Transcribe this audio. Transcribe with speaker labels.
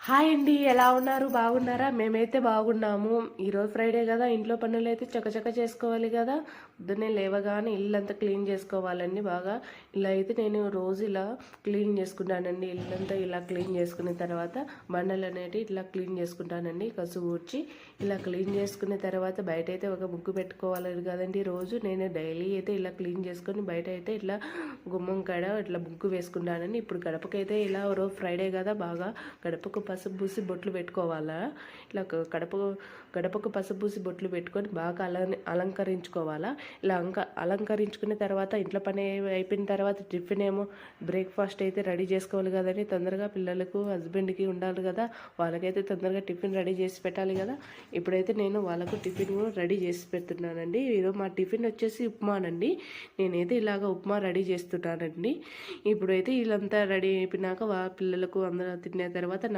Speaker 1: Hi అండి. ఎలా ఉన్నారు? బాగున్నారా? మేమైతే బాగున్నాము. ఈరోజు ఫ్రైడే కదా, ఇంట్లో పనులైతే చకచక చేసుకోవాలి కదా. పొద్దున్నే లేవగానే ఇల్లంతా క్లీన్ చేసుకోవాలండి బాగా. ఇలా అయితే నేను రోజు ఇలా క్లీన్ చేసుకుంటానండి. ఇల్లంతా ఇలా క్లీన్ చేసుకున్న తర్వాత బండలు అనేటివి ఇట్లా క్లీన్ చేసుకుంటానండి. కసు ఊడ్చి ఇలా క్లీన్ చేసుకున్న తర్వాత బయట అయితే ఒక ముగ్గు పెట్టుకోవాలి కదండి. రోజు నేను డైలీ అయితే ఇలా క్లీన్ చేసుకొని బయట అయితే ఇట్లా గుమ్మం కాడ ఇట్లా ముగ్గు వేసుకుంటానండి. ఇప్పుడు గడపకైతే ఇలా రోజు ఫ్రైడే కదా, బాగా గడపకు పసుపు పూసి బొట్లు పెట్టుకోవాలా. ఇట్లా గడపకు పసుపు పూసి బొట్లు పెట్టుకొని బాగా అలంకరించుకోవాలా. ఇలా అలంకరించుకున్న తర్వాత ఇంట్లో పని అయిపోయిన తర్వాత టిఫిన్ ఏమో బ్రేక్ఫాస్ట్ అయితే రెడీ చేసుకోవాలి కదండి. తొందరగా పిల్లలకు హస్బెండ్కి ఉండాలి కదా, వాళ్ళకైతే తొందరగా టిఫిన్ రెడీ చేసి పెట్టాలి కదా. ఇప్పుడైతే నేను వాళ్ళకు టిఫిన్ రెడీ చేసి పెడుతున్నానండి. ఈరోజు మా టిఫిన్ వచ్చేసి ఉప్మానండి. నేనైతే ఇలాగ ఉప్మా రెడీ చేస్తున్నానండి. ఇప్పుడైతే వీళ్ళంతా రెడీ అయిపోయినాక పిల్లలకు అందరూ తిన్న తర్వాత నా